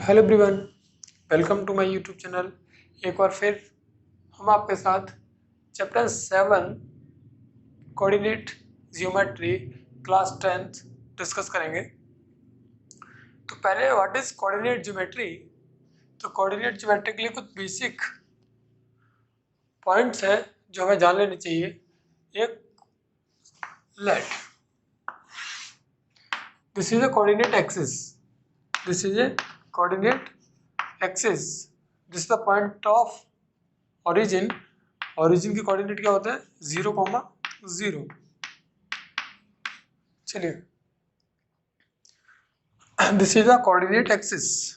Hello everyone, welcome to my YouTube channel. एक बार फिर हम आपके साथ chapter 7 coordinate geometry class 10th discuss करेंगे। तो पहले व्हाट इज कोऑर्डिनेट ज्योमेट्री। तो कोऑर्डिनेट ज्योमेट्री के लिए कुछ बेसिक पॉइंट्स है जो हमें जान लेने चाहिए। एक let this is a coordinate axis, this is a coordinate axis, this is the point of origin. Origin की कोऑर्डिनेट क्या होता है 0,0। चलिए, this is the coordinate axis.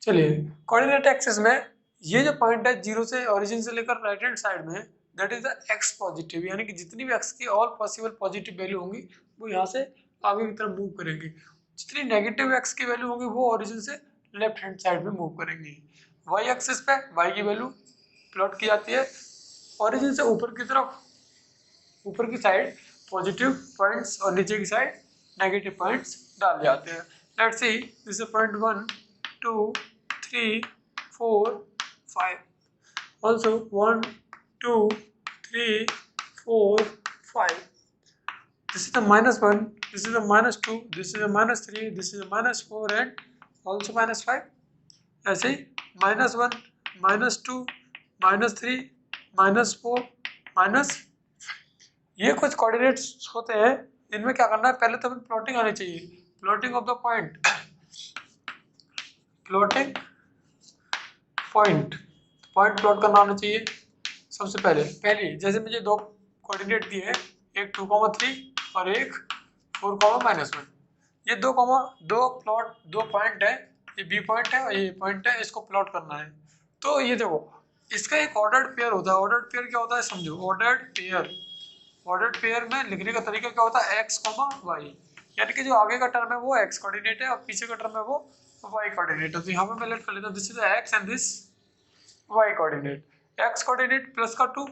चलिए, कोऑर्डिनेट एक्सिस में ये जो पॉइंट है 0 से ओरिजिन से लेकर राइट हैंड साइड में, that is the x positive, यानी कि जितनी भी एक्स की ऑल पॉसिबल पॉजिटिव वैल्यू होंगी वो यहाँ से आगे की तरफ मूव करेंगी। जितनी नेगेटिव एक्स की वैल्यू होंगी वो ओरिजिन से लेफ्ट हैंड साइड में मूव करेंगी। वाई एक्सिस पे वाई की वैल्यू प्लॉट की जाती है, ओरिजिन से ऊपर की तरफ, ऊपर की साइड पॉजिटिव पॉइंट्स और नीचे की साइड नेगेटिव पॉइंट्स डाल जाते हैं। Let's see, this is point 1 2 3 4 5, also 1 2 3 4 5. This is the -1, this is the -2, this is a -3, this is a -4 and also -5. ऐसे ही -1 -2 -3 -4 माइनस, ये कुछ कोऑर्डिनेट्स होते हैं। इनमें क्या करना है, पहले तो हमें प्लॉटिंग आनी चाहिए, plotting of the point, plotting point plot करना आना चाहिए। सबसे पहले जैसे मुझे दो कोऑर्डिनेट दिए हैं, एक 2,3 और एक 4,-1। ये दो पॉइंट है, ये बी पॉइंट है और ये पॉइंट है, इसको प्लॉट करना है। तो ये देखो, इसका एक ऑर्डर्ड पेयर होता है। ऑर्डर्ड पेयर क्या होता है समझो, ऑर्डर्ड पेयर में लिखने का तरीका क्या होता है, x, y, यानी कि जो आगे का टर्म है वो x कोऑर्डिनेट है और पीछे का टर्म है वो y कोऑर्डिनेट है। तो यहाँ पे मैं लेट कर लेता हूँ, this is x and this y coordinate. x coordinate plus का 2,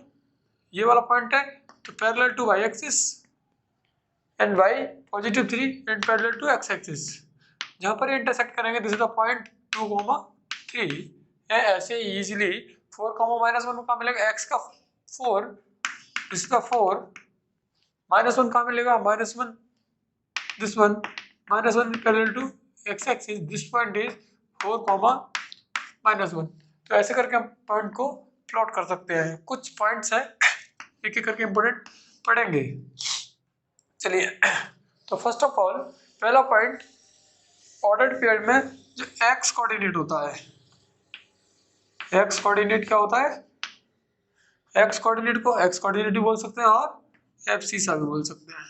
ये वाला पॉइंट है, तो parallel to y axis, and y +3 and parallel to x axis. जहाँ पर ये इंटरसेक्ट करेंगे, दिस इज द पॉइंट 2,3। ऐसे इजीली 4,-1 का मिलेगा x का 4, इसका 4, -1 कहाँ मिलेगा, -1, this one, -1 parallel to x axis, this point is 4,-1। तो ऐसे करके हम पॉइंट को प्लॉट कर सकते हैं। कुछ पॉइंट्स है, एक एक करके इंपोर्टेंट पढ़ेंगे। चलिए, तो फर्स्ट ऑफ ऑल पहला पॉइंट, ऑर्डर्ड पेयर में जो x कोऑर्डिनेट होता है, x कोऑर्डिनेट क्या होता है, x कोऑर्डिनेट को x कोऑर्डिनेट भी बोल सकते हैं और एब्सिसा भी बोल सकते हैं,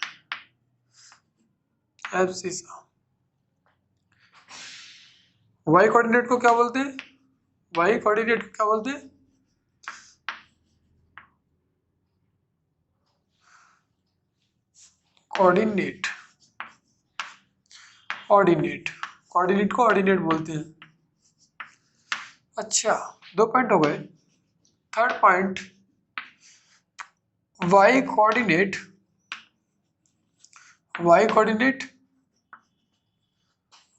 एब्सिसा। y कोऑर्डिनेट को क्या बोलते हैं, y कोऑर्डिनेट को क्या बोलते हैं, कोऑर्डिनेट, ऑर्डिनेट, कोऑर्डिनेट को ऑर्डिनेट बोलते हैं। अच्छा, 2 पॉइंट हो गए। Third point, y coordinate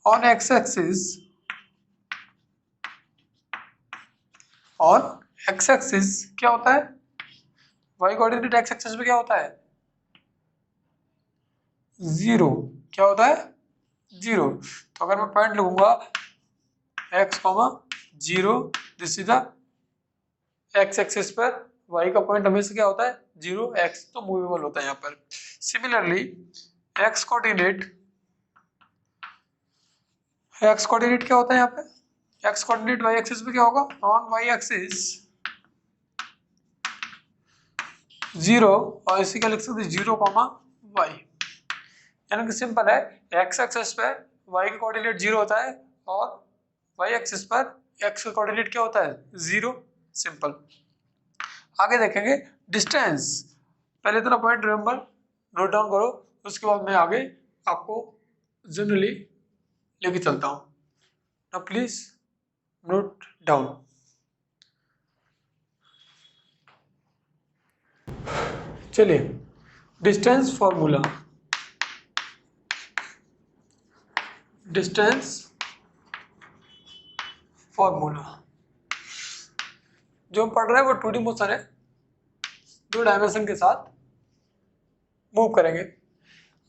on x axis, क्या होता है, y कोऑर्डिनेट x एक्सिस पे क्या होता है 0, क्या होता है 0। तो अगर मैं पॉइंट लिखूंगा x, 0, this is the x axis पर y का पॉइंट हमेशा क्या होता है 0, x तो मूवेबल होता है यहाँ पर। सिमिलरली x कोऑर्डिनेट क्या होता है यहाँ पे, x कोऑर्डिनेट y एक्सिस पे क्या होगा, ऑन y एक्सिस 0, और इसी का लिख सकते हैं 0, y, यानी कि सिंपल है, x एक्सिस पे y का कोऑर्डिनेट 0 होता है और y एक्सिस पर x का कोऑर्डिनेट क्या होता है 0, सिंपल। आगे देखेंगे डिस्टेंस। पहले इतना पॉइंट रिमेंबर, नोट डाउन करो, उसके बाद मैं आगे आपको जनरली लेके चलता हूँ। Now please note down. चलिए, डिस्टेंस फॉर्मूला, डिस्टेंस फॉर्मूला। जो हम पढ़ रहे हैं वो 2D मोशन है, 2 डायमेंशन के साथ मूव करेंगे।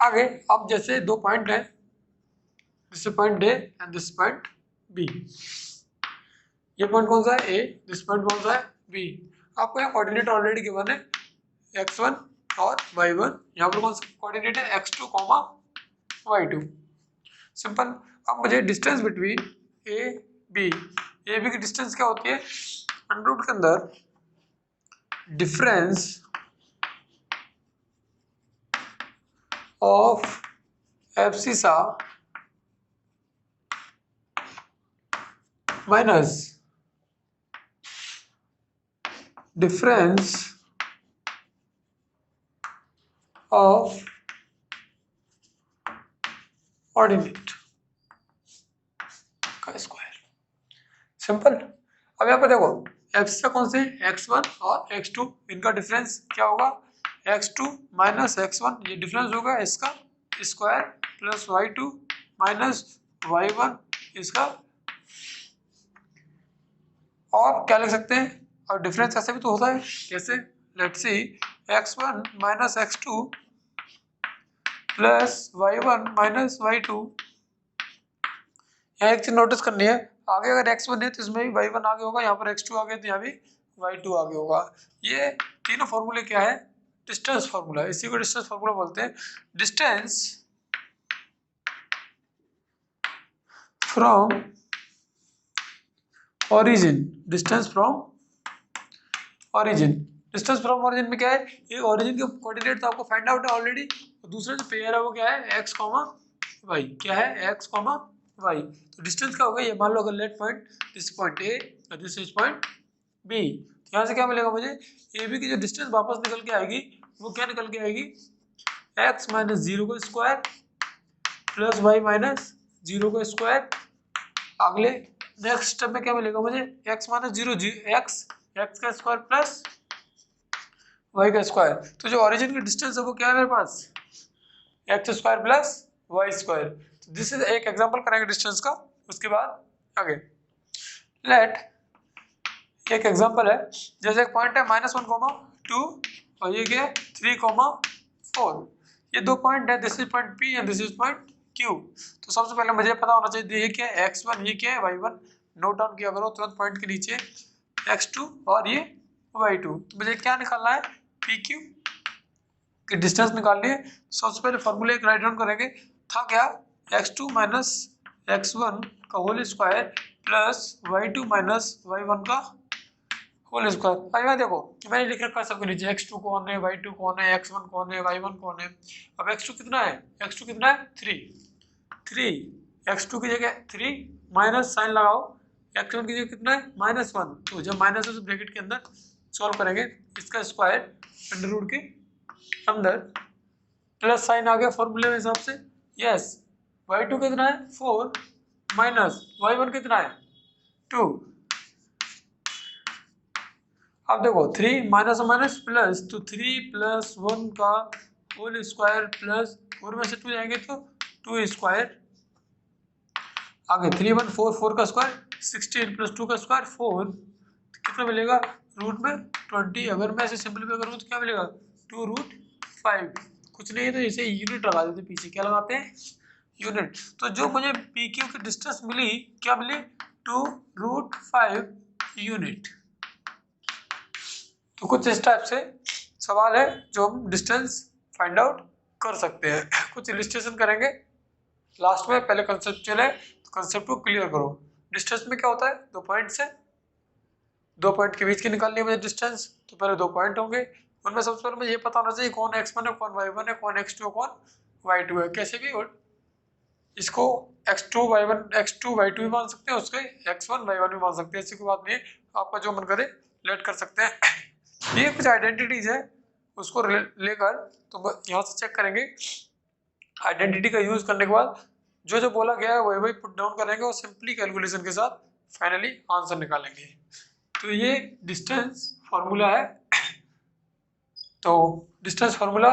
आगे अब जैसे दो पॉइंट है, this point A and this point B. ये पॉइंट कौन सा है ए, दिस पॉइंट कौन सा है बी। आपको यहाँ कोऑर्डिनेट ऑलरेडी गिवन है x1 और y1। यहाँ पर कौन सा कोऑर्डिनेट है x2, y2। सिंपल। अब मुझे डिस्टेंस बिटवीन ए बी की डिस्टेंस क्या होती है, अंडर रूट के अंदर difference of abscissa minus difference of ordinate का स्क्वायर। सिंपल। अब यहाँ पर देखो एब्सिसा कौन से x1 और x2, इनका डिफरेंस क्या होगा x2 माइनस x1, ये डिफरेंस होगा इसका square plus y2 minus y1 इसका। और क्या लिख सकते हैं, और डिफरेंस ऐसे भी तो होता है, कैसे, let's see x1 minus x2 plus y1 minus y2। यहाँ एक चीज नोटिस करनी है, आगे अगर x1 है तो इसमें भी y1 आगे होगा, यहाँ पर x2 आगे तो यहाँ भी y2 आगे होगा। ये तीनों फॉर्मूले क्या है, डिस्टेंस फॉर्मूला, इसी को डिस्टेंस फॉर्मूला बोलते हैं। Distance from origin, distance from origin. Distance from origin में क्या है, ये ओरिजिन के कोऑर्डिनेट तो आपको फाइंड आउट है ऑलरेडी। दूसरा जो पेयर है वो क्या है x, y। क्या है x, y। तो डिस्टेंस क्या होगा, ये मान लो अगर let point this point A और दिस इज पॉइंट बी, यहाँ से क्या मिलेगा मुझे, ए बी की जो डिस्टेंस वापस निकल के आएगी वो क्या निकल के आएगी, x माइनस 0 का स्क्वायर प्लस y माइनस 0 का स्क्वायर। अगले नेक्स्ट स्टेप में क्या मिलेगा मुझे, x माइनस 0 x का स्क्वायर प्लस y का स्क्वायर। तो जो ओरिजिन की डिस्टेंस है वो क्या है मेरे पास, x square plus y square. This is एक एग्जांपल करेंगे डिस्टेंस का, उसके बाद आगे लेट एक एग्जांपल है, जैसे एक पॉइंट है -1, 2 और ये क्या है 3, 4। ये दो पॉइंट है, this is point P and this is point Q। तो सबसे पहले मुझे पता होना चाहिए ये क्या है x1, ये क्या है y1। नोट डाउन किया करो तुरंत पॉइंट के नीचे x2 और ये y2। तो मुझे क्या निकालना है, PQ की डिस्टेंस निकालनी है। सबसे पहले फॉर्मूले एक राइट डाउन करेंगे, था क्या x2 माइनस x1 का whole square plus y2 minus y1 का होल स्क्वायर। अब यहाँ देखो मैंने लिख रखा है सबके नीचे x2 कौन है, y2 कौन है, x1 कौन है, y1 कौन है। अब x2 कितना है, x2 कितना है 3, x2 की जगह 3 माइनस साइन लगाओ, x1 की जगह कितना है -1। तो जब माइनस है तो ब्रैकेट के अंदर सॉल्व करेंगे, इसका स्क्वायर अंडर रूट के अंदर प्लस साइन आ गया फॉर्मूले में हिसाब से। यस y2 कितना है 4 माइनस y1 कितना है 2। अब देखो 3 माइनस माइनस प्लस, तो 3 प्लस 1 का होल स्क्वायर प्लस 4 में से 2 जाएंगे तो 2 स्क्वायर। आगे 3 1 4, 4 का स्क्वायर 16 प्लस 2 का स्क्वायर 4, तो कितना मिलेगा रूट में 20। अगर मैं इसे सिंपलीफाई करूँ तो क्या मिलेगा 2√5। कुछ नहीं है तो इसे यूनिट लगा देते, पीछे क्या लगाते हैं यूनिट। तो जो मुझे PQ की डिस्टेंस मिली क्या मिली 2√5 यूनिट। तो कुछ इस टाइप से सवाल है जो हम डिस्टेंस फाइंड आउट कर सकते हैं। कुछ इलिस्ट्रेशन करेंगे लास्ट में, पहले कंसेप्चुअल है तो कंसेप्ट को क्लियर करो। डिस्टेंस में क्या होता है, दो पॉइंट से, दो पॉइंट के बीच की निकालनी है मुझे डिस्टेंस। तो पहले दो पॉइंट होंगे, उनमें सबसे पहले मुझे ये पता होना चाहिए कौन x1 है, कौन y1 है, कौन x2 है, कौन y2 है। कैसे भी इसको x2 y2 भी मान सकते हैं, उसके x1 y1 भी मान सकते हैं, ऐसी कोई बात नहीं है, आपका जो मन करे लेट कर सकते हैं। ये कुछ आइडेंटिटीज है, उसको लेकर तो यहाँ से चेक करेंगे। आइडेंटिटी का यूज करने के बाद जो जो बोला गया है वही वही पुट डाउन करेंगे और सिंपली कैलकुलेशन के साथ फाइनली आंसर निकालेंगे। तो ये डिस्टेंस फॉर्मूला है। तो डिस्टेंस फॉर्मूला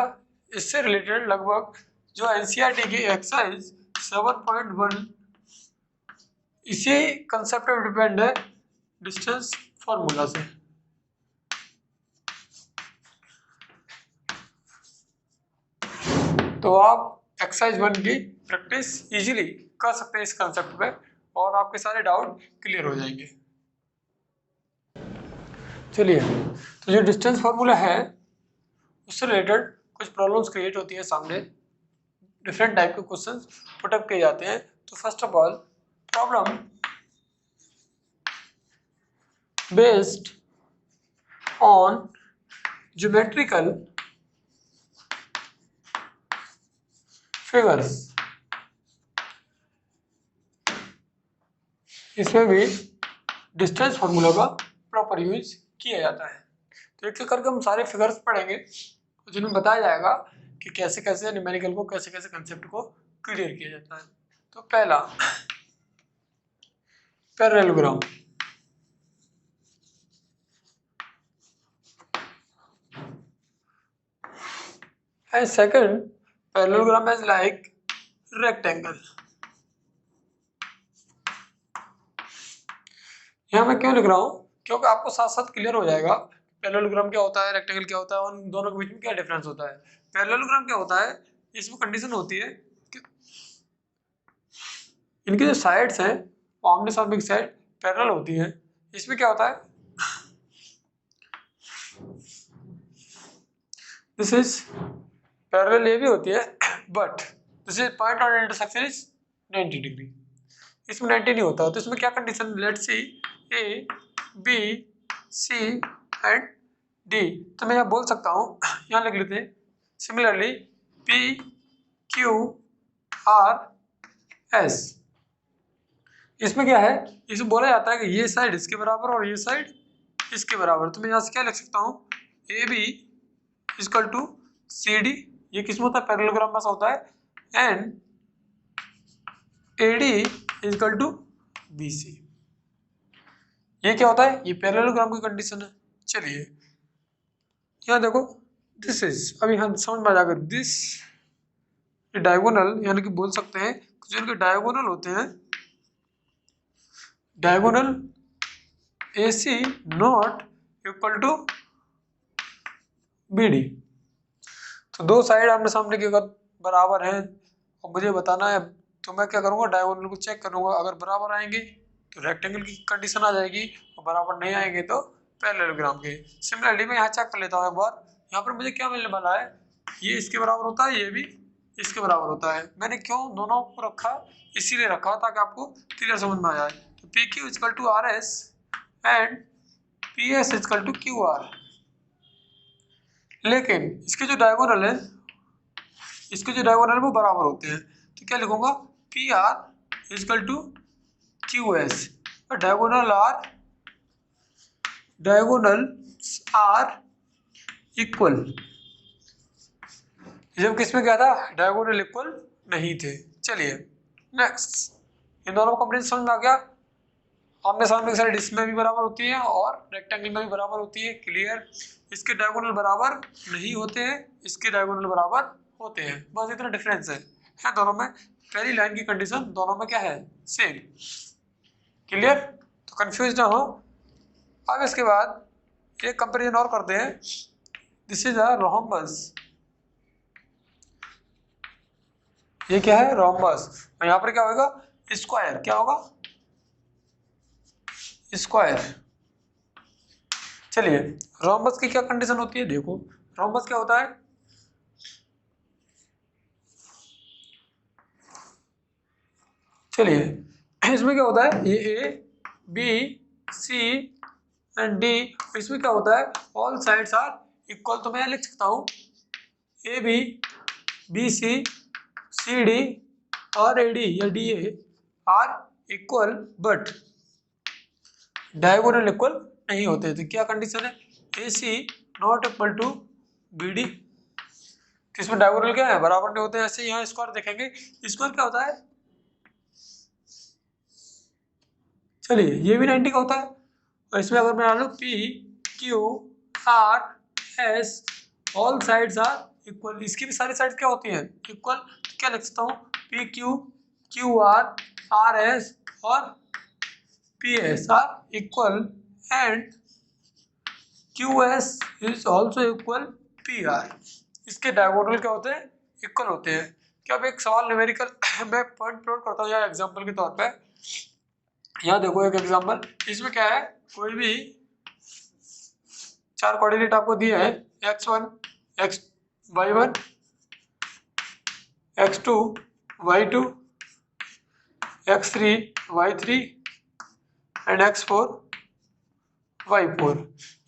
इससे रिलेटेड लगभग जो एनसीईआरटी की एक्सरसाइज 7.1 इसी कंसेप्ट पे डिपेंड है डिस्टेंस फॉर्मूला से। तो आप एक्सरसाइज 1 की प्रैक्टिस इजीली कर सकते हैं इस कंसेप्ट पे और आपके सारे डाउट क्लियर हो जाएंगे। चलिए, तो जो डिस्टेंस फार्मूला है उससे रिलेटेड कुछ प्रॉब्लम्स क्रिएट होती है सामने, डिफरेंट टाइप के क्वेश्चंस पुटअप किए जाते हैं। तो first of all problem based on geometrical figures, इसमें भी डिस्टेंस फार्मूला का प्रॉपर यूज किया जाता है। तो एक एक करके हम सारे फिगर्स पढ़ेंगे जिनमें बताया जाएगा कि कैसे कैसे न्यूमेरिकल को, कैसे कैसे कंसेप्ट को क्लियर किया जाता है। तो पहला parallelogram, and second parallelogram is like rectangle. यहाँ मैं क्यों लिख रहा हूँ, क्योंकि आपको साथ साथ क्लियर हो जाएगा पैरेललोग्राम क्या होता है, रेक्टेंगल क्या होता है और उन दोनों के बीच में क्या डिफरेंस होता है। पैरेललोग्राम क्या होता है, इसमें कंडीशन होती है कि इनकी जो साइड्स हैं वो आमने सामने की साइड पैरेलल होती है। इसमें क्या होता है, दिस इज पैरेलल ये भी होती है but this is point on intersection is 90 degree, इसमें 90 नहीं होता। तो इसमें क्या condition, let's see A B C and D, तो मैं यहाँ बोल सकता हूँ, यहाँ लिख लेते हैं similarly P Q R S. इसमें क्या है, इसमें बोला जाता है कि ये साइड इसके बराबर और ये साइड इसके बराबर। तो मैं यहाँ से क्या लिख सकता हूँ, A B equal to C D, ये किस में होता है, पैरेललोग्राम में होता है, and A D equal to B C. ये क्या होता है, ये पैरेललोग्राम की कंडीशन है। चलिए यहाँ देखो, दिस इज, अभी हम समझ में आ जाएगा, दिस डायगोनल, यानी कि बोल सकते हैं जो इनके डायगोनल होते हैं, diagonal A C not equal to B D. तो दो साइड आमने सामने के अगर बराबर हैं और मुझे बताना है, तो मैं क्या करूँगा, डायगोनल को चेक करूँगा, अगर बराबर आएंगे तो रेक्टेंगल की कंडीशन आ जाएगी और बराबर नहीं आएंगे तो पैरेललोग्राम के। सिमिलरली मैं यहाँ चेक कर लेता हूँ एक बार, यहाँ पर मुझे क्या मिलने वाला है, ये इसके बराबर होता है, ये भी इसके बराबर होता है। मैंने क्यों दोनों को रखा, इसीलिए रखा ताकि आपको क्लियर समझ में आ जाए। तो P Q equal to R S and P S equal to Q R, लेकिन इसके जो डायगोनल है, इसके जो डायगोनल है वो बराबर होते हैं। तो क्या लिखूंगा, P R equal to Q S, diagonal are equal, जब किसमें क्या था, डायगोनल इक्वल नहीं थे। चलिए नेक्स्ट, इन दोनों को कंपैरिजन समझ में आ गया, आमने सामने की साइड इसमें भी बराबर होती है और रेक्टेंगल में भी बराबर होती है, क्लियर। इसके डायगोनल बराबर नहीं होते हैं, इसके डायगोनल बराबर होते हैं, बस इतना डिफरेंस है दोनों में। पहली लाइन की कंडीशन दोनों में क्या है, सेम, क्लियर। तो कंफ्यूज ना हो। अब इसके बाद एक कंपैरिजन और करते हैं, दिस इज अ रोम्बस, ये क्या है, रोम्बस, और यहाँ पर क्या होगा, स्क्वायर, क्या होगा, स्क्वायर। चलिए रोम्बस की क्या कंडीशन होती है, देखो रोम्बस क्या होता है, चलिए इसमें क्या होता है, ये A B C and D, इसमें क्या होता है, ऑल साइड्स आर इक्वल। तो मैं लिख सकता हूँ ए बी सी डी और ए डी या D A are equal but diagonal equal नहीं होते। तो क्या कंडीशन है, A C not equal to B D, इसमें डायगोनल क्या है, बराबर नहीं होते। ऐसे यहाँ स्क्वायर देखेंगे, स्क्वायर क्या होता है, चलिए ये भी 90 का होता है, और इसमें अगर मैं डालूं P Q R S all sides are equal, इसकी भी सारी साइड्स क्या होती हैं, इक्वल। तो क्या लिख सकता हूँ, पी क्यू आर एस और PS are equal and QS is also equal PR। इसके डायगोनल क्या होते हैं? इक्वल होते हैं। क्या अब एक सवाल न्यूमेरिकल मैं पॉइंट प्लॉट करता हूँ या एग्जांपल के तौर पे। यहाँ देखो एक एग्जांपल, इसमें क्या है, कोई भी 4 कोऑर्डिनेट आपको दिए हैं, x1 y1 x2 y2 x3 y3 and x4 y4।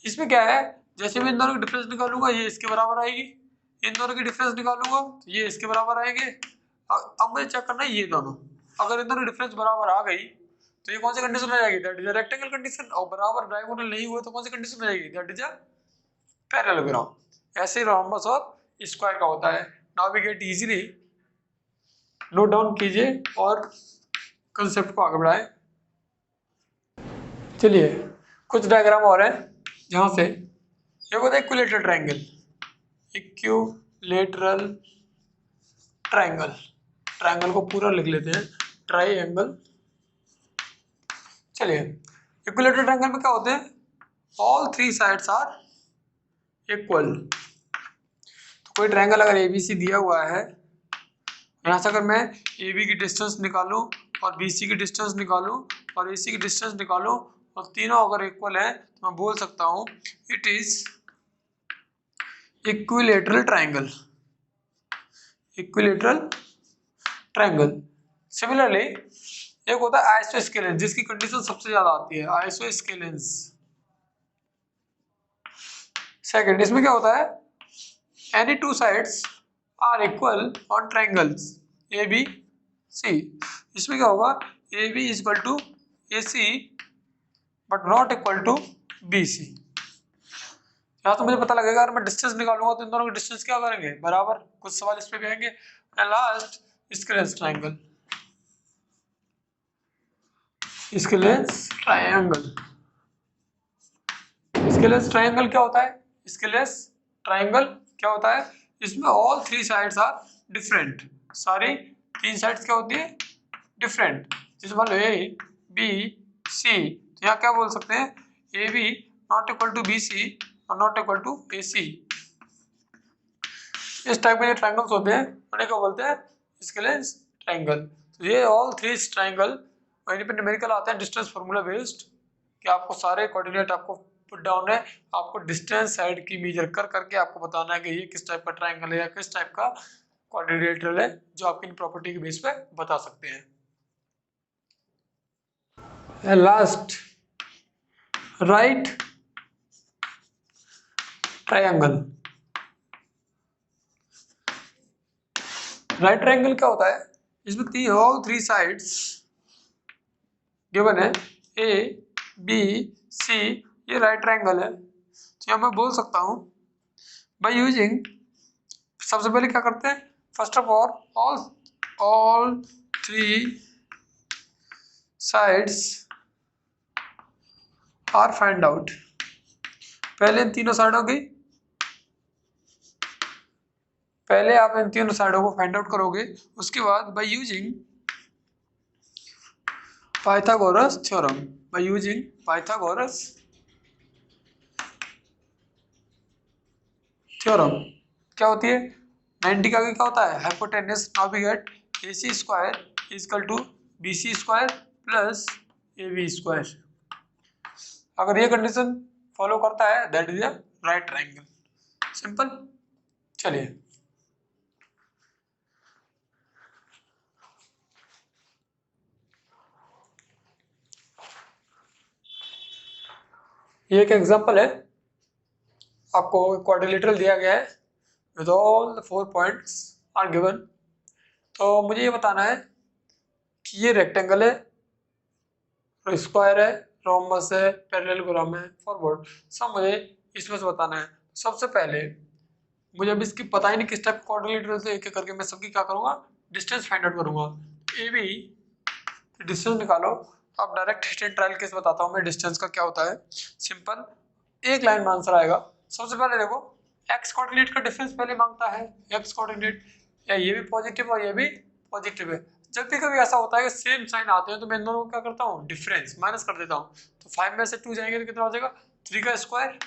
इसमें क्या है, जैसे मैं इन दोनों की डिफरेंस निकालूंगा ये इसके बराबर आएगी, इन दोनों की डिफरेंस निकालूंगा तो ये इसके बराबर आएंगे। अब मुझे चेक करना है ये दोनों, अगर इन दोनों डिफरेंस बराबर आ गई तो ये कौन सी कंडीशन हो जाएगी? That is a rectangle condition. और बराबर डायगोनल नहीं हुआ तो कौन सी कंडीशन हो जाएगी? That is a parallelogram. ऐसे रोम्बस और स्क्वायर का होता है। Now we get easily, note down कीजिए और कंसेप्ट को आगे बढ़ाएं। चलिए कुछ डायग्राम और है जहां से ये होता है equilateral triangle. Equilateral triangle, triangle को पूरा लिख लेते हैं, ट्रायंगल। चलिए इक्विलेटरल ट्रायंगल में क्या होते हैं? All 3 sides are equal. तो कोई ट्रायंगल अगर ABC दिया हुआ है, यहाँ से अगर मैं AB की डिस्टेंस निकालूं और BC की डिस्टेंस निकालूं और AC की डिस्टेंस निकालूं और तीनों अगर इक्वल है तो मैं बोल सकता हूं it is equilateral triangle. Equilateral triangle. Similarly एक होता है आइसोस्केलेंस, जिसकी कंडीशन सबसे ज्यादा आती है, आइसोस्केलेंस। सेकंड, इसमें क्या होता है, any 2 sides are equal on triangles ABC। इसमें क्या होगा, AB is equal to AC but not equal to BC। यहाँ तो मुझे पता लगेगा, अगर मैं डिस्टेंस निकालूंगा तो इन दोनों की डिस्टेंस क्या करेंगे? बराबर। कुछ सवाल इस पे भी आएंगे। Last scalene triangle. Scalene triangle, scalene triangle क्या होता है? स्केलेंस ट्रायंगल क्या होता है? इसमें ऑल 3 साइड्स आर डिफरेंट। सारी 3 साइड्स क्या होती है? डिफरेंट। जैसे मान लो ABC, तो यहाँ क्या बोल सकते हैं? AB not equal to BC और नॉट इक्वल टू AC। इस टाइप के जो ट्रायंगल्स होते हैं उन्हें क्या बोलते हैं? Scalene triangle. तो ये ऑल 3 ट्रायंगल, वहीं पे न्यूमेरिकल आते हैं डिस्टेंस फार्मूला बेस्ड, कि आपको सारे कोऑर्डिनेट आपको पुट डाउन है, आपको डिस्टेंस साइड की मेजर कर करके आपको बताना है कि ये किस टाइप का ट्रायंगल है या किस टाइप का क्वाड्रिलेटरल है, जो आपकी प्रॉपर्टी के बेस पे बता सकते हैं। Last, right triangle. Right triangle क्या होता है? इसमें ऑल 3 साइड्स गिवन है, ABC, ये राइट ट्रायंगल है। तो यहाँ मैं बोल सकता हूँ बाय यूजिंग, सबसे पहले क्या करते हैं, first of all 3 sides are find out. पहले इन तीनों साइडों की, पहले आप इन तीनों साइडों को फाइंड आउट करोगे, उसके बाद by using Pythagoras theorem, by using Pythagoras theorem. क्या होती है? 90 का आगे क्या होता है? Hypotenuse. Now we get AC square is equal to BC square plus AB square. अगर ये कंडीशन फॉलो करता है that is a right triangle. Simple. चलिए ये एक एग्जांपल है, आपको क्वाड्रिलेटरल दिया गया है with all the 4 points are given. तो मुझे ये बताना है कि ये रेक्टेंगल है, स्क्वायर है, रोम्बस है, पैरेललोग्राम है, फॉरवर्ड, सब मुझे इसमें से बताना है। सबसे पहले मुझे अब इसकी पता ही नहीं किस टाइप क्वाड्रिलेटरल, तो एक एक करके मैं सबकी क्या करूंगा, डिस्टेंस फाइंड आउट करूंगा। AB डिस्टेंस निकालो। अब direct hit and trial case बताता हूँ मैं, डिस्टेंस का क्या होता है। सिंपल, एक लाइन में आंसर आएगा। सबसे पहले देखो, एक्स कोऑर्डिनेट का डिफरेंस पहले मांगता है, एक्स कोऑर्डिनेट, या ये भी पॉजिटिव और ये भी पॉजिटिव है। जब भी कभी ऐसा होता है कि सेम साइन आते हैं तो मैं इन दोनों को क्या करता हूँ, डिफरेंस माइनस कर देता हूँ। तो 5 में से 2 जाएंगे तो कितना हो जाएगा, 3 का स्क्वायर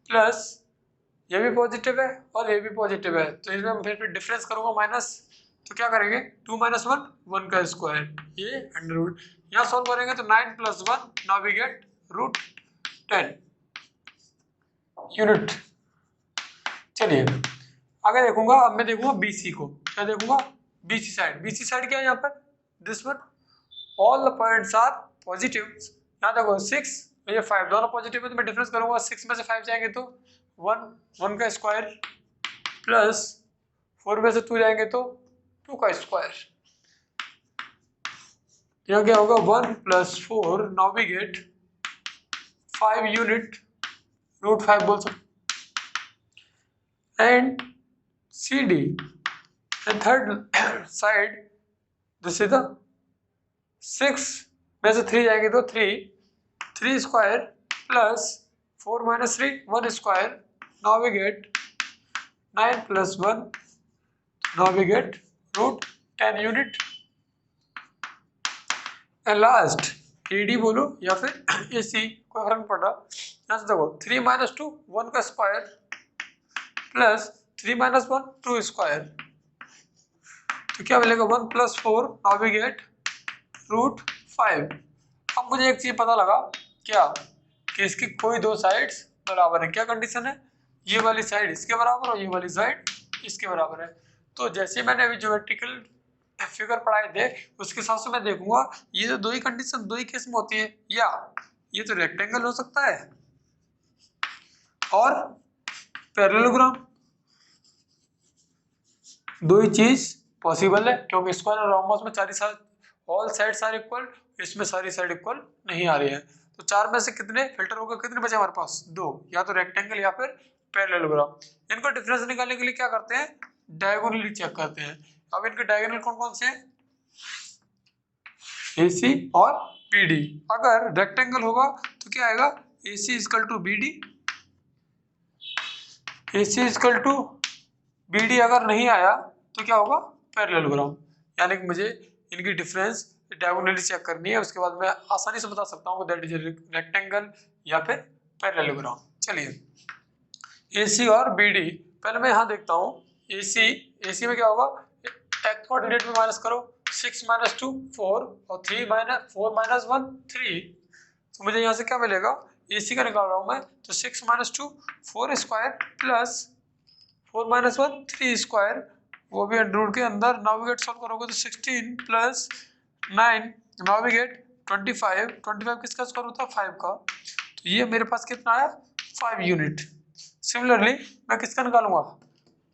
प्लस ये भी पॉजिटिव है और ये भी पॉजिटिव है, तो इसमें मैं फिर डिफरेंस करूंगा माइनस, तो क्या करेंगे 2 माइनस 1 1 का स्क्वायर, ये अंडर रूट। यहाँ सॉल्व करेंगे तो 9 plus 1 now we get root 10 unit. चलिए आगे देखूंगा, अब मैं देखूंगा बीसी को, क्या देखूंगा, बीसी साइड। बीसी साइड क्या है यहाँ पर, this one all the points are positive. यहाँ देखो 6 और ये 5 दोनों पॉजिटिव है, तो मैं डिफरेंस करूंगा, 6 में से 5 जाएंगे तो 1 का स्क्वायर प्लस 4 में से 2 जाएंगे तो 2 का स्क्वायर। यहाँ क्या होगा 1 plus 4 now we get 5 unit root 5 बोल सकते। And C D and third side this is the 6 में से 3 जाएंगे तो 3 square plus 4 minus 3 1 square now we get 9 plus 1 now we get root 10 unit. And last A D बोलो या फिर AC, कोई फर्क नहीं पड़ रहा। यहाँ से देखो 3 माइनस 2 1 का स्क्वायर प्लस 3 माइनस 1 2 स्क्वायर, तो क्या मिलेगा 1 plus 4 now we get root 5। अब मुझे एक चीज पता लगा क्या, कि इसकी कोई दो साइड्स बराबर है। क्या कंडीशन है, ये वाली साइड इसके बराबर और ये वाली साइड इसके बराबर है। तो जैसे मैंने अभी ज्योमेट्रिकल फिगर पढ़ाए थे उसके हिसाब से मैं देखूंगा ये तो दो ही कंडीशन दो ही केस में होती है, या ये तो रेक्टेंगल हो सकता है और पैरेललोग्राम, दो ही चीज पॉसिबल है, क्योंकि स्क्वायर और रोम्बस में सारी ऑल साइड्स आर इक्वल, इसमें सारी साइड इक्वल नहीं आ रही है। तो 4 में से कितने फिल्टर होगा, कितने बचे हमारे पास, 2, या तो रेक्टेंगल या फिर पैरेललोग्राम। इनको डिफरेंस निकालने के लिए क्या करते हैं, डायगोनली चेक करते हैं। अब इनके डायगोनल कौन कौन से हैं, AC और BD। अगर रेक्टेंगल होगा तो क्या आएगा, AC equal to BD, AC equal to BD। अगर नहीं आया तो क्या होगा, पैरेललोग्राम। यानी कि मुझे इनकी डिफरेंस डायगोनली चेक करनी है, उसके बाद मैं आसानी से बता सकता हूँ दैट इज रेक्टेंगल या फिर पैरेललोग्राम। चलिए AC और BD, पहले मैं यहाँ देखता हूँ AC में क्या होगा, एक्स कोऑर्डिनेट में माइनस करो, 6 माइनस 2 4 और 3 माइनस 4 माइनस 1 3, तो मुझे यहाँ से क्या मिलेगा, AC का निकाल रहा हूँ मैं, तो 6 minus 2 4 square plus 4 minus 1 3 square, वो भी अंडर रूट के अंदर। नाउ वी गेट सॉल्व करोगे तो 16 प्लस 9 नाउ वी गेट 25 किसका स्क्वायर होता है 5 का, तो ये मेरे पास कितना आया 5 यूनिट। सिमिलरली मैं किसका निकालूंगा,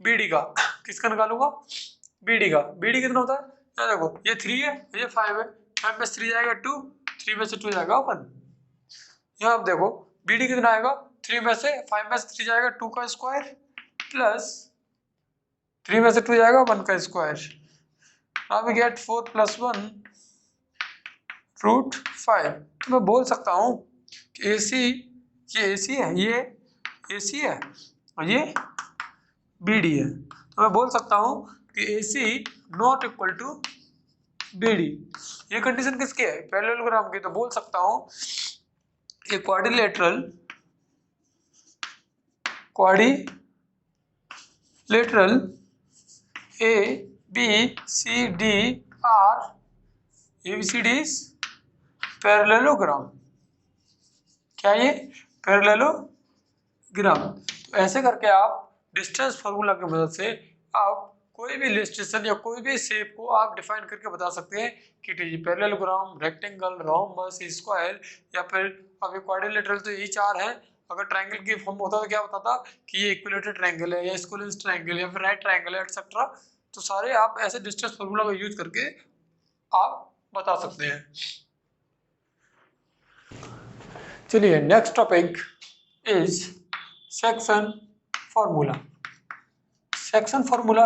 BD का, किसका निकालूंगा BD का। BD कितना होता है, ये देखो ये 3 है ये 5 है, 5 में से 3 जाएगा 2, 3 में से 2 जाएगा 1। यहाँ आप देखो BD कितना आएगा, 3 में से 5 में से 3 जाएगा 2 का स्क्वायर प्लस 3 में से 2 जाएगा 1 का square. Now we get 4 plus 1 root 5। तो मैं बोल सकता हूँ कि ये AC है, ये AC है और ये BD है, तो मैं बोल सकता हूँ कि AC not equal to BD। ये कंडीशन किसकी है, पैरेललोग्राम की। तो बोल सकता हूँ कि quadrilateral ABCD are ABCDs parallelogram. क्या ये पैरेललोग्राम। तो ऐसे करके आप डिस्टेंस फार्मूला की मदद से आप कोई भी इलस्ट्रेशन या कोई भी शेप को आप डिफाइन करके बता सकते हैं कि पैरेललोग्राम, रेक्टेंगल, रोम्बस, स्क्वायर या फिर अभी क्वाड्रिलेटरल, तो यही 4 हैं। अगर ट्रायंगल की फॉर्म होता तो क्या बताता कि ये इक्विलेटरल ट्रायंगल है या स्क्वायर ट्रायंगल या फिर राइट ट्रायंगल है एटसेट्रा। तो सारे आप ऐसे डिस्टेंस फार्मूला का यूज करके आप बता सकते हैं। चलिए next topic is section formula. Section formula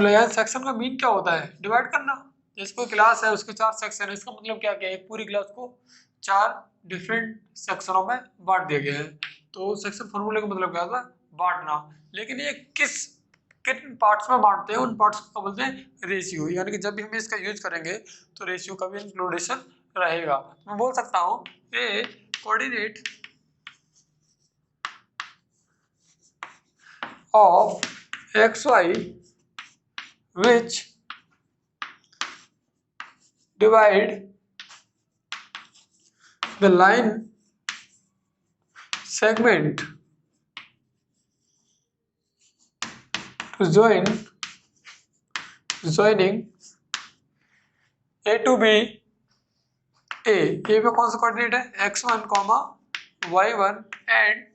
यार, सेक्शन का मीन क्या होता है, डिवाइड करना। जैसे कोई क्लास है उसके 4 सेक्शन है, इसका मतलब क्या है, एक पूरी क्लास को 4 डिफरेंट सेक्शनों में बांट दिया गया है। तो सेक्शन फार्मूले का मतलब क्या होता है, बांटना। लेकिन ये किस किन पार्ट्स में बांटते हैं उन पार्ट्स को बोलते हैं रेशियो, यानी कि जब भी हम इसका यूज करेंगे तो रेशियो का भी इंक्लूडेशन रहेगा। मैं बोल सकता हूँ ए coordinate of xy which divide the line segment to joining A to B। A में कौन सा कोऑर्डिनेट है x1, y1 and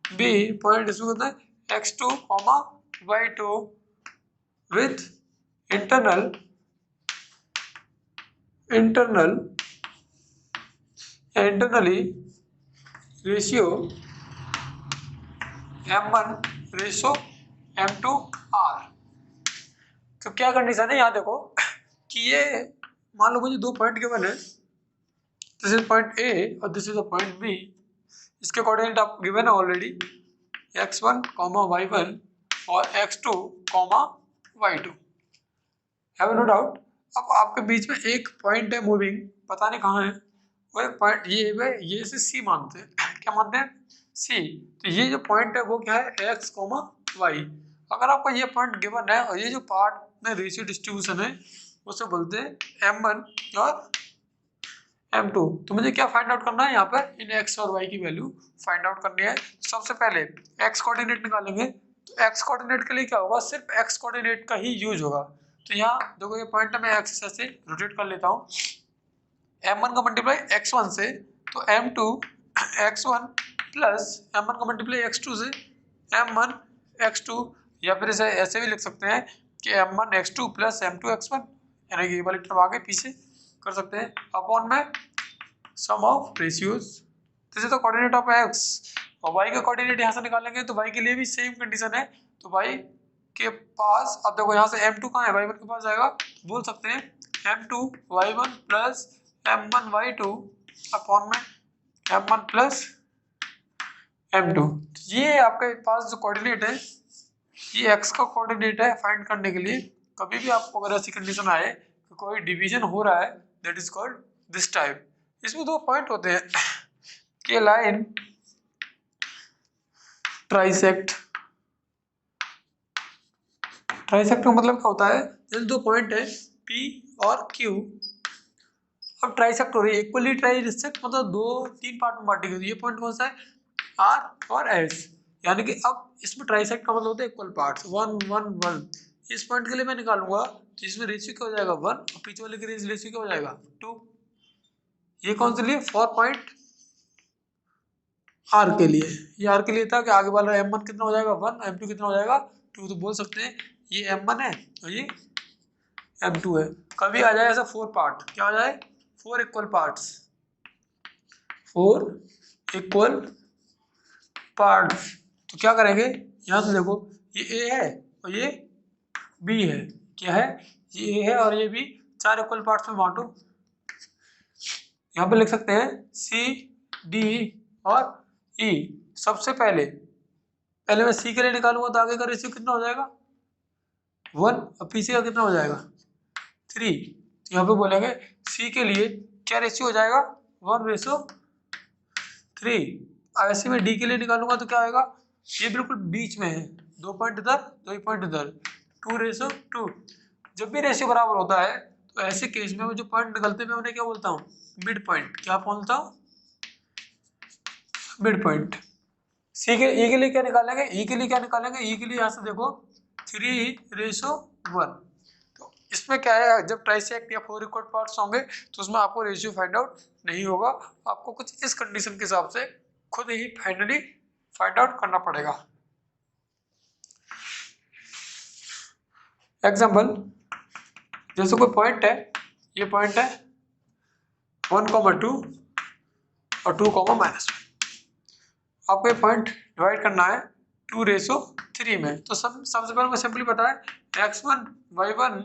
B point इसमें होता है x2, y2 with internally ratio m1 ratio m2 r। तो क्या कंडीशन है यहाँ देखो कि ये मान लो मुझे दो पॉइंट गिवन है, दिस इज पॉइंट ए और this is the point B. इसके कोऑर्डिनेट आपको गिवन है ऑलरेडी x1, y1 और x2, y2। Have no doubt. अब आपके बीच में एक पॉइंट है मूविंग, पता नहीं कहाँ है वो एक पॉइंट, ये से सी मानते हैं क्या मानते हैं सी। तो ये जो पॉइंट है वो क्या है x, y। अगर आपको ये पॉइंट गिवन है और ये जो पार्ट में रेशियो डिस्ट्रीब्यूशन है उसे बोलते हैं m1 और m2। तो मुझे क्या फाइंड आउट करना है यहाँ पर इन x और y की वैल्यू फाइंड आउट करनी है। सबसे पहले x कोऑर्डिनेट निकालेंगे, तो x कोऑर्डिनेट के लिए क्या होगा, सिर्फ x कोऑर्डिनेट का ही यूज होगा। तो यहाँ देखो ये पॉइंट मैं एक्सिस से रोटेट कर लेता हूँ, m1 का मल्टीप्लाई x1 से, तो m2 x1 प्लस m1 का मल्टीप्लाई x2 से m1 x2, या फिर इसे ऐसे भी लिख सकते हैं कि m1 x2 plus m2 x1, यानी कि ये वाली टर्म आगे पीछे कर सकते हैं अपॉन में sum of ratios. This is the coordinate of x और y का कोऑर्डिनेट यहाँ से निकालेंगे तो y के लिए भी सेम कंडीशन है। तो y के पास अब देखो यहाँ से m2 कहाँ है, y1 के पास जाएगा, बोल सकते हैं m2 y1 plus m1 y2 upon में m1 प्लस m2। ये आपके पास जो कोऑर्डिनेट है ये x का कोऑर्डिनेट है फाइंड करने के लिए। कभी भी आपको अगर ऐसी कंडीशन आए कि कोई डिवीजन हो रहा है, that is called this type. इसमें दो पॉइंट होते हैं कि लाइन ट्राइसेक्ट का मतलब क्या होता है, जैसे दो पॉइंट है P और Q, अब ट्राइसेक्ट हो रही है, इक्वली ट्राइसेक्ट मतलब दो तीन पार्ट में बांटी गई। ये पॉइंट कौन सा है R और S, यानी कि अब इसमें ट्राइसेक्ट का मतलब होता है इक्वल पार्ट्स 1 1 1। इस पॉइंट के लिए मैं निकालूंगा तो इसमें रेशियो क्या हो जाएगा 1 और पीछे वाले के रेशियो क्या हो जाएगा 2। ये कौन से लिए फॉर पॉइंट R के लिए, ये R के लिए था कि आगे वाला m1 कितना हो जाएगा 1, m2 कितना हो जाएगा 2। तो बोल सकते हैं ये m1 है और ये m2 है। कभी आ जाए ऐसा 4 पार्ट, क्या आ जाए 4 इक्वल पार्ट्स, 4 इक्वल पार्ट्स। तो क्या करेंगे यहाँ से देखो ये A है और ये B है, क्या है ये A है और ये B, 4 इक्वल पार्ट्स में बांटो। यहाँ पे लिख सकते हैं C D और E। सबसे पहले मैं C के लिए निकालूंगा तो आगे का रेशियो कितना हो जाएगा 1 और पीछे का कितना हो जाएगा 3। तो यहाँ पे बोलेंगे C के लिए क्या रेशियो हो जाएगा 1:3। ऐसे में D के लिए निकालूंगा तो क्या आएगा, ये बिल्कुल बीच में है, 2 पॉइंट इधर 2 पॉइंट इधर, 2:2। जब भी रेशियो बराबर होता है तो ऐसे केस में जो पॉइंट निकलते हैं मैं उन्हें क्या बोलता हूँ मिड पॉइंट। क्या बोलता हूँ मिड पॉइंट। सी के ई के लिए क्या निकालेंगे, ई के लिए क्या निकालेंगे, ई के लिए यहाँ से देखो 3:1। तो इसमें क्या है जब ट्राइसेक्ट या 4 इक्वल पार्ट्स होंगे तो उसमें आपको रेशियो फाइंड आउट नहीं होगा, आपको कुछ इस कंडीशन के हिसाब से खुद ही फाइनली फाइंड आउट करना पड़ेगा। एग्जाम्पल, जैसे कोई पॉइंट है, ये पॉइंट है 1,2 और 2,-1। आपको ये पॉइंट डिवाइड करना है 2:3 में। तो सबसे पहले सिंपली पता है x1 y1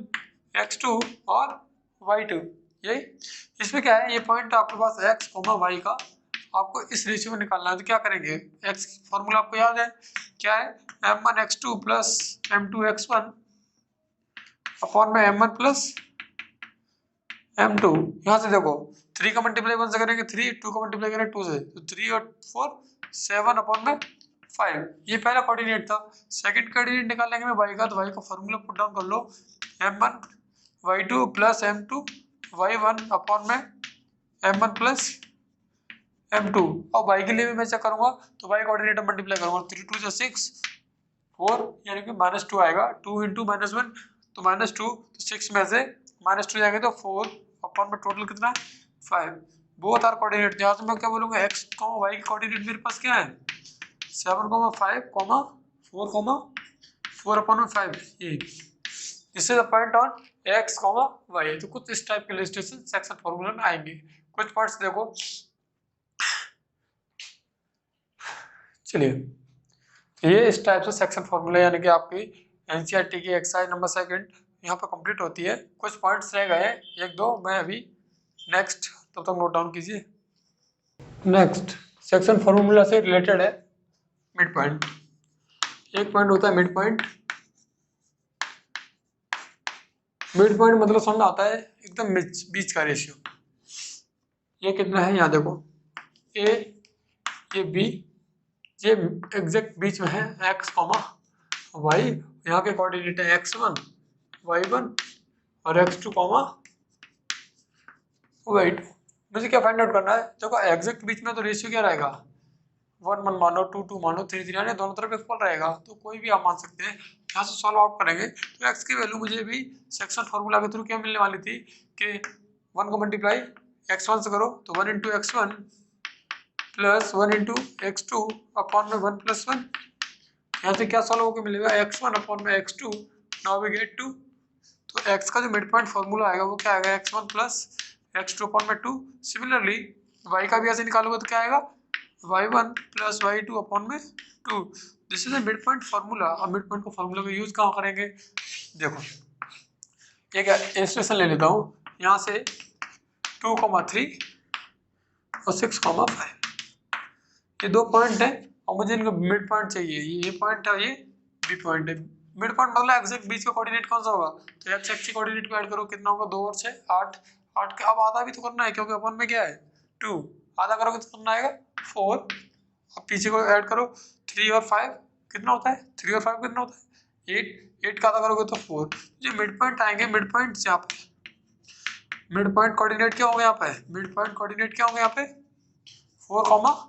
x2 और y2, यही। इसमें क्या है ये पॉइंट आपके पास x, y का आपको इस रेशियो में निकालना है, तो क्या करेंगे, एक्स फॉर्मूला आपको याद है क्या है, m1x2 प्लस m2x1 अपॉन में m1 प्लस m2। यहाँ से देखो 3 का मल्टीप्लाई 1 से करेंगे 3, 2 का मल्टीप्लाई करेंगे 2 से, तो 3 और 4 7 अपॉन में 5। ये पहला कोऑर्डिनेट था। सेकंड कोऑर्डिनेट निकालने में y का, तो y का फॉर्मूला पुट डाउन कर लो, m1 y2 plus m2 y1 upon में m1 प्लस m2। और y के लिए भी मैं चेक करूंगा, तो y कोऑर्डिनेट मल्टीप्लाई करूंगा, 3 2 से 6 4 यानी कि -2 आएगा, 2 इंटू -1 तो -2, तो 6 में से -2 जाएंगे तो 4 अपॉन में टोटल कितना 5। बोथ आर कोऑर्डिनेट, यहाँ से मैं क्या बोलूंगा, x y की कोऑर्डिनेट मेरे पास क्या है 7, 5, 4, 4 अपॉन में 5। ये this is the point on x, y। तो कुछ इस टाइप के इलस्ट्रेशन सेक्शन फॉर्मूला में आएंगे। कुछ पार्ट्स देखो, चलिए ये इस टाइप से सेक्शन फॉर्मूला यानी कि आपकी एनसीईआरटी की एक्सरसाइज नंबर 2 यहाँ पर कंप्लीट होती है। कुछ पॉइंट्स रह गए हैं 1-2, मैं अभी नेक्स्ट, तब तक नोट डाउन कीजिए। नेक्स्ट सेक्शन फॉर्मूला से रिलेटेड है मिड पॉइंट। एक पॉइंट होता है मिड पॉइंट। मिड पॉइंट मतलब समझ आता है एकदम बीच का रेशियो। ये कितना है यहाँ देखो, ए ये बी, ये एग्जैक्ट बीच में है x, y। यहाँ के कोऑर्डिनेट है x1 y1 और x2, y2। मुझे क्या फाइंड आउट करना है, देखो एग्जैक्ट बीच में तो रेशियो क्या रहेगा, 1 1 मानो, 2 2 मानो, 3 3, यानी दोनों तरफ इक्वल रहेगा, तो कोई भी आप मान सकते हैं। यहाँ से सॉल्व आउट करेंगे तो x की वैल्यू मुझे भी सेक्शन फॉर्मूला के थ्रू क्या मिलने वाली थी कि 1 को मल्टीप्लाई x1 से करो तो 1 into x1 plus 1 into x2 upon में 1 प्लस 1। यहाँ से क्या सॉल्व होकर मिलेगा, x1 अपॉन में x2। Now we get 2। तो x का जो मिड पॉइंट फॉर्मूला आएगा वो क्या आएगा, x1 प्लस x2 अपॉन में 2। सिमिलरली y का भी ऐसे निकालोगे तो क्या आएगा, y1 प्लस y2 अपॉन में 2। This is a mid point formula. और मिड पॉइंट को फार्मूला का यूज कहाँ करेंगे, देखो एक इलस्ट्रेशन ले लेता हूँ। यहाँ से 2,3 और 6,5 ये दो पॉइंट है और मुझे इनका मिड पॉइंट चाहिए। ये पॉइंट है, ये बी पॉइंट है। मिड पॉइंट मतलब एग्जैक्ट बीच का कोऑर्डिनेट कौन सा होगा, तो एक्स एक्स की कोऑर्डिनेट को ऐड करो, कितना होगा 2 और 6 8 8 का अब आधा भी तो करना है क्योंकि अपन में क्या है 2, आधा करोगे तो कितना आएगा 4। अब पीछे को ऐड करो 3 और 5 कितना होता है, 3 और 5 कितना होता है 8, 8 का आधा करोगे तो 4। ये मिड पॉइंट आएंगे, मिड पॉइंट यहाँ पे मिड पॉइंट कोऑर्डिनेट क्या होगा, यहाँ पे मिड पॉइंट कोऑर्डिनेट क्या होगा यहाँ पे 4,4।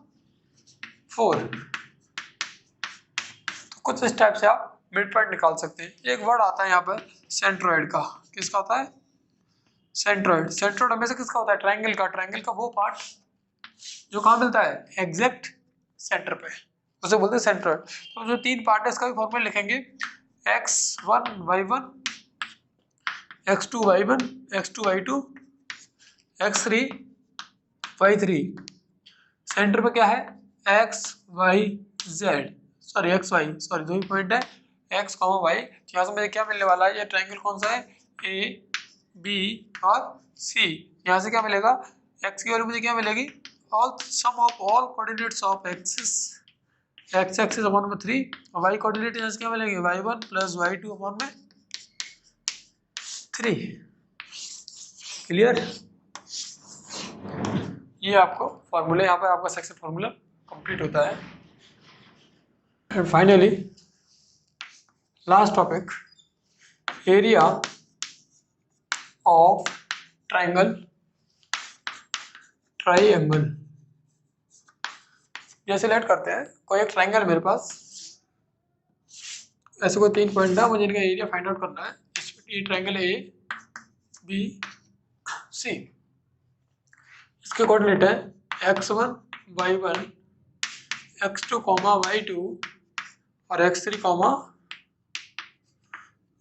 तो कुछ इस टाइप से आप मिड पॉइंट निकाल सकते हैं। एक वर्ड आता है यहाँ पर सेंट्रोइड का, किसका आता है सेंट्रोइड। सेंट्रोइड हमेशा किसका होता है, ट्रायंगल का। ट्रायंगल का वो पार्ट जो कहाँ मिलता है, एग्जैक्ट सेंटर पे, उसे बोलते हैं सेंट्रोइड। तो जो 3 पार्ट है इसका भी फॉर्मूला लिखेंगे, x1 y1 x2 y1 x2 y2 x3 y3। Centre पे क्या है x y z, sorry x y, sorry 2 ही पॉइंट है x, y। यहाँ से मुझे क्या मिलने वाला है, ये ट्रायंगल कौन सा है a b और c। यहाँ से क्या मिलेगा, x की वैल्यू मुझे क्या मिलेगी, all sum of all coordinates of axis, x axis upon में 3 और y कोऑर्डिनेट यहाँ से क्या मिलेंगे y1 प्लस y2 अपॉन में 3। क्लियर, ये आपको फॉर्मूला, यहाँ पे आपका सेक्शन फॉर्मूला कंप्लीट होता है। And finally last topic, area of triangle triangle. जैसे लेट करते हैं कोई एक ट्रायंगल मेरे पास, ऐसे कोई 3 पॉइंट है, मुझे इनका एरिया फाइंड आउट करना है। ये ट्रायंगल ए बी सी, इसके कोऑर्डिनेट है x1 y1 x2 y2 और x3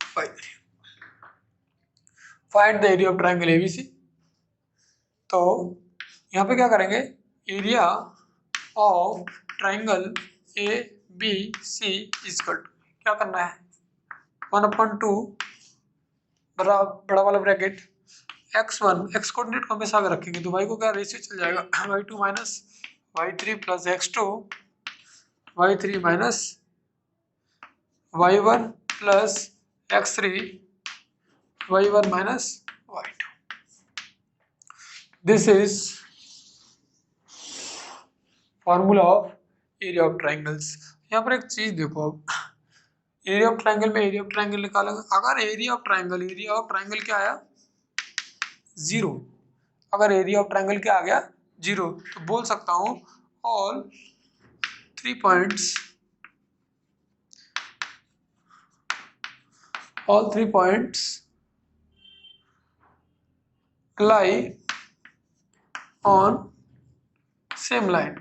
y3। Find the area of triangle ABC. तो यहाँ पे क्या करेंगे, area of triangle A B C equal to क्या करना है 1/2 बड़ा वाला ब्रैकेट x1, x कोऑर्डिनेट को हमेशा आगे रखेंगे तो y को क्या रेशियो चल जाएगा y2 minus y3 plus x2 y3 minus y1 plus x3 y1 minus y2. This is formula of area of triangles. यहाँ पर एक चीज देखो, अब एरिया ऑफ ट्राइंगल में एरिया ऑफ ट्राइंगल निकालेंगे. अगर एरिया ऑफ ट्राइंगल क्या आया 0, अगर एरिया ऑफ ट्राइंगल क्या आ गया 0, तो बोल सकता हूँ all 3 points lie on same line.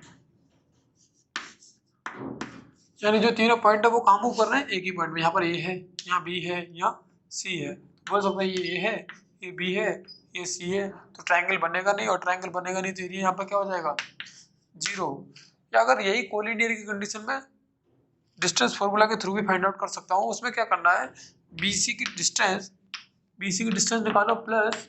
यानी जो तीनों पॉइंट है वो कहाँ मूव कर रहे हैं, एक ही पॉइंट में. यहाँ पर ए है, यहाँ बी है, यहाँ सी है. तो बोल सकते हैं ये ए है, ये बी है, ये सी है. तो ट्रायंगल बनेगा नहीं, और ट्रायंगल बनेगा नहीं तो एरिया यहाँ पर क्या हो जाएगा 0. या अगर यही कोलिनियर की कंडीशन में डिस्टेंस फॉर्मूला के थ्रू भी फाइंड आउट कर सकता हूँ. उसमें क्या करना है, बीसी की डिस्टेंस निकालो प्लस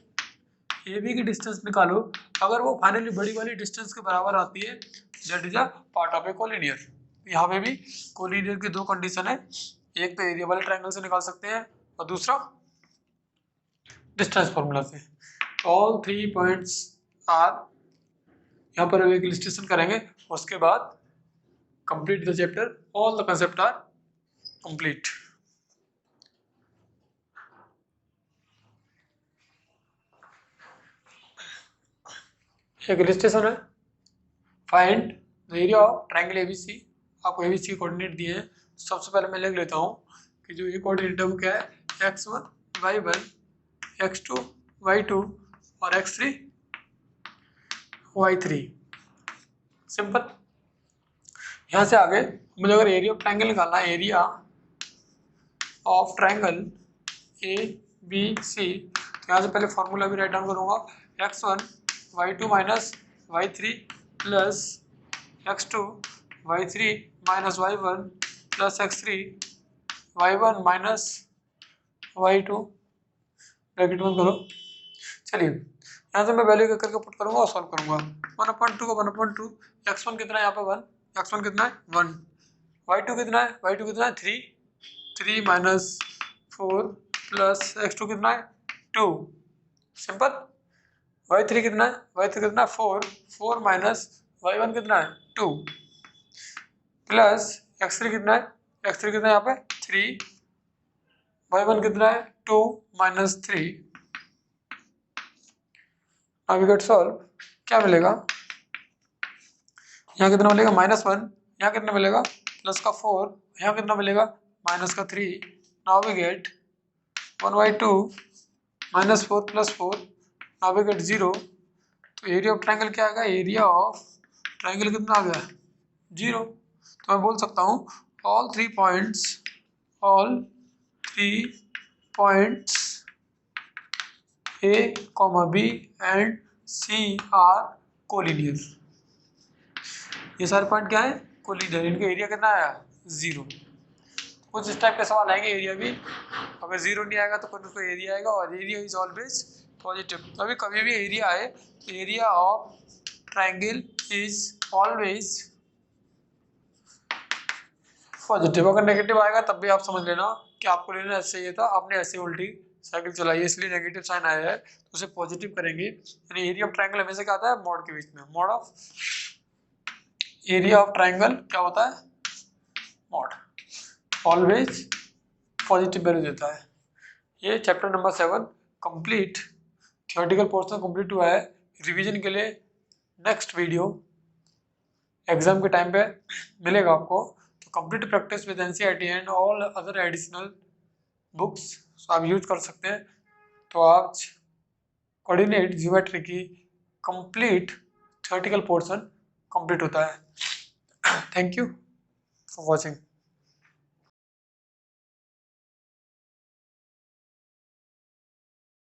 AB की डिस्टेंस निकालो. अगर वो फाइनली बड़ी वाली डिस्टेंस के बराबर आती है that is a part of A collinear. यहाँ पे भी कोलिनियर की दो कंडीशन है, एक तो एरिया वाले ट्रायंगल से निकाल सकते हैं और दूसरा डिस्टेंस फॉर्मूला से. ऑल 3 पॉइंट्स आर, यहाँ पर एक इलस्ट्रेशन करेंगे, उसके बाद complete the chapter. All the concept are complete. एक इलस्ट्रेशन है, find the area of triangle ABC. आपको एबीसी के कोऑर्डिनेट दिए हैं. सबसे पहले मैं लिख लेता हूँ कि जो ये कोऑर्डिनेट है वो क्या है, x1 y1 x2 y2 और x3 y3. सिंपल. यहाँ से आगे मुझे अगर एरिया ऑफ ट्रायंगल निकालना है, area of triangle A B C, तो यहाँ से पहले फॉर्मूला भी राइट डाउन करूँगा. x1 y2 minus y3 plus x2 y3 minus y1 plus x3 y1 minus y2. Bracket बंद करो. चलिए यहाँ से मैं वैल्यू करके पुट करूँगा और सॉल्व करूँगा. 1/2 का 1/2. x1 कितना है यहाँ पे 1, x1 कितना है 1, y2 कितना है 3 माइनस 4 प्लस x2 कितना है 2. सिंपल. y3 कितना है 4 माइनस y1 कितना है 2 प्लस x3 कितना है यहाँ पे 3, y1 कितना है 2 माइनस 3. अब गेट सॉल्व. क्या मिलेगा, यहाँ कितना मिलेगा -1, यहाँ कितना मिलेगा प्लस का 4, यहाँ कितना मिलेगा माइनस का 3. Now we get 1/2 minus 4 plus 4. Now we get 0. तो एरिया ऑफ ट्रायंगल क्या आएगा, एरिया ऑफ ट्रायंगल कितना आ गया 0. तो मैं बोल सकता हूँ ऑल 3 पॉइंट्स A, B एंड C आर कोलिनियर. ये सारे पॉइंट क्या है कोलिनियर. इनका एरिया कितना आया 0. कुछ इस टाइप के सवाल आएंगे एरिया भी. अगर 0 नहीं आएगा तो कोई एरिया आएगा, और एरिया इज ऑलवेज पॉजिटिव. तभी कभी भी एरिया आए तो area of triangle is always positive. अगर नेगेटिव आएगा तब भी आप समझ लेना कि आपको लेना ऐसे ही था, आपने ऐसे उल्टी साइकिल चलाई है इसलिए नेगेटिव साइन आया है, तो उसे पॉजिटिव करेंगे. यानी एरिया ऑफ ट्रायंगल हमेशा क्या आता है मॉड के बीच में. Mod of area of triangle क्या होता है मॉड. ऑलवेज पॉजिटिव वैल्यू देता है. ये chapter number 7 complete. Theoretical portion complete हुआ है. रिवीजन के लिए नेक्स्ट वीडियो एग्जाम के टाइम पे मिलेगा आपको. तो complete practice with NCERT and all other additional books आप यूज कर सकते हैं. तो आज कोऑर्डिनेट ज्योमेट्री की कंप्लीट थ्योरेटिकल पोर्शन कंप्लीट होता है. Thank you for watching.